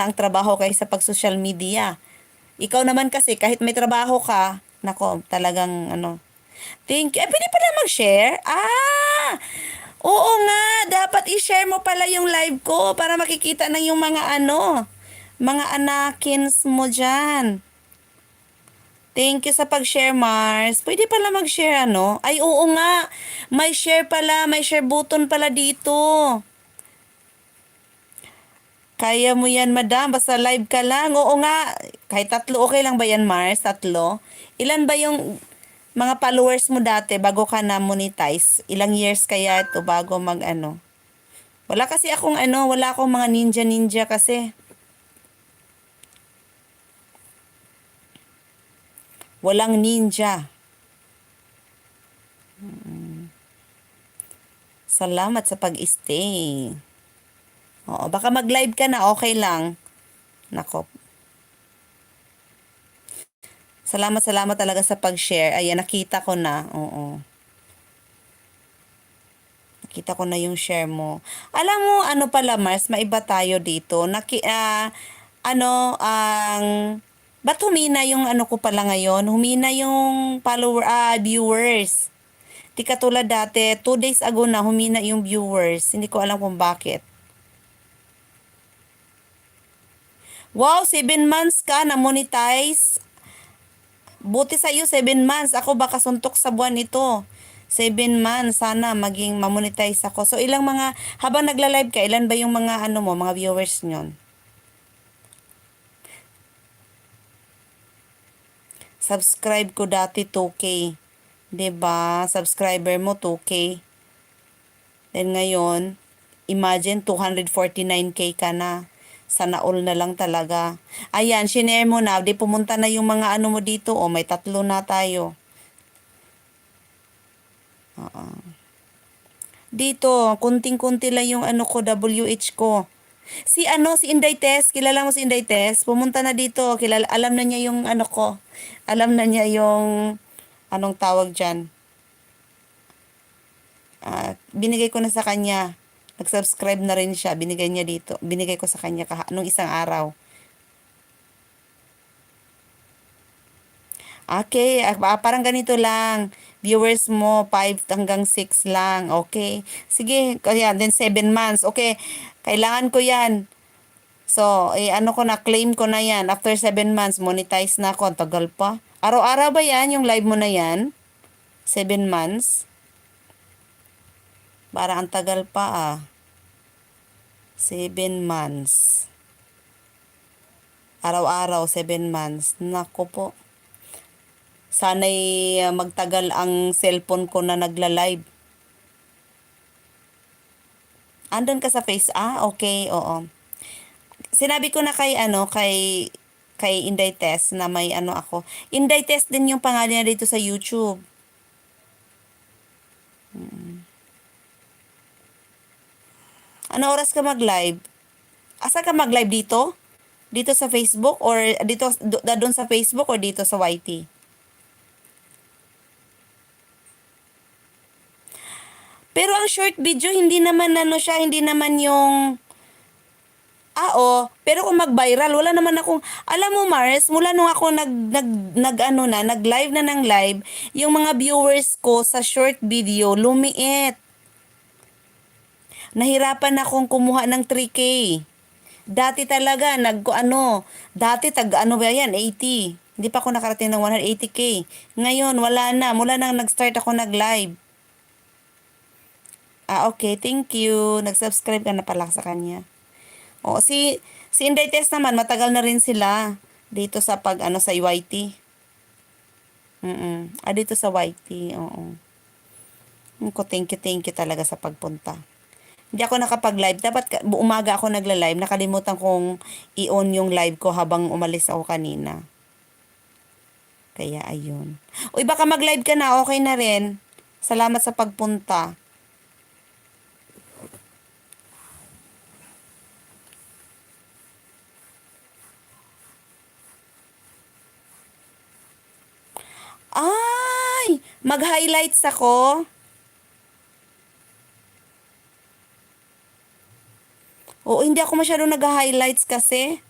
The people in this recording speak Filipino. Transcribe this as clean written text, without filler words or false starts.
ang trabaho kaysa pag social media. Ikaw naman kasi, kahit may trabaho ka, nako, talagang ano. Thank you. Pwede pala mag-share? Oo nga. Dapat i-share mo pala yung live ko para makikita ng yung mga ano, mga anakins mo dyan. Thank you sa pag-share, Mars. Pwede pala mag-share, ano? Ay, oo nga. May share pala. May share button pala dito. Kaya mo yan, madam. Basta live ka lang. Oo nga. Kahit tatlo, okay lang ba yan, Mars? Tatlo? Ilan ba yung mga followers mo dati bago ka na monetize? Ilang years kaya ito bago mag ano? Wala kasi akong ano, wala akong mga ninja kasi. Walang ninja. Salamat sa pag-stay. Oo, baka mag-live ka na, okay lang. Nako. Salamat talaga sa pag-share. Ayan, nakita ko na. Oo. Nakita ko na yung share mo. Alam mo, ano pala, Mars, maiba tayo dito. Ano, ba't humina yung ano ko pala ngayon? Humina yung viewers. Di katulad dati, 2 days ago na humina yung viewers. Hindi ko alam kung bakit. Wow, 7 months ka na monetize. Buti sa iyo, 7 months. Ako baka suntok sa buwan ito. 7 months, sana maging mamonetize ako. So, ilang mga, habang nagla-live ka, ilan ba yung mga, ano mo, mga viewers nyon? Subscribe ko dati 2K. 'Di ba? Subscriber mo 2K. Then ngayon, imagine 249K ka na. Sana all na lang talaga. Ayan, shinare mo na. Di pumunta na yung mga ano mo dito. O, may 3 na tayo. Dito, kunting-kunti lang yung ano ko, WH ko. Si Inday Tess, kilala mo si Inday Tess? Pumunta na dito, alam na niya yung ano ko. Alam na niya yung, anong tawag dyan. Binigay ko na sa kanya. Nag-subscribe na rin siya, binigay niya dito. Binigay ko sa kanya nung isang araw. Okay, parang ganito lang. Viewers mo, 5 hanggang 6 lang. Okay. Sige, kaya then 7 months. Okay, kailangan ko yan. So, ano ko na, claim ko na yan. After 7 months, monetize na ako. Ang tagal pa. Araw-araw ba yan, yung live mo na yan? 7 months? Para ang tagal pa 7 months. Araw-araw, 7 months. Nako po. Sana'y magtagal ang cellphone ko na nagla-live. Andun ka sa face? Okay, oo. Sinabi ko na kay Inday Test na may ano ako. Inday Test din yung pangalan niya dito sa YouTube. Ano oras ka mag-live? Asa ka mag-live dito? Dito sa Facebook or dito doon sa Facebook or dito sa YT? Pero ang short video hindi naman ano siya, hindi naman yung pero kung mag-viral, wala naman akong, alam mo Mars, mula nung ako nag-live na ng live, yung mga viewers ko sa short video, lumiit. Nahirapan akong kumuha ng 3K. Dati talaga, dati ano ba yan, 80. Hindi pa ako nakarating ng 180K. Ngayon, wala na. Mula nang nag-start ako nag-live. Okay, thank you. Nag-subscribe ka na pala sa kanya. Si Inday Test naman, matagal na rin sila dito sa sa YT. Dito sa YT, oo. Thank you talaga sa pagpunta. Hindi ako nakapag-live. Dapat umaga ako nagla-live. Nakalimutan kong i-on yung live ko habang umalis ako kanina. Kaya ayun. Uy, baka mag-live ka na. Okay na rin. Salamat sa pagpunta. Ay! Mag-highlights ako. Oo, hindi hindi ako masyadong nag-highlights kasi.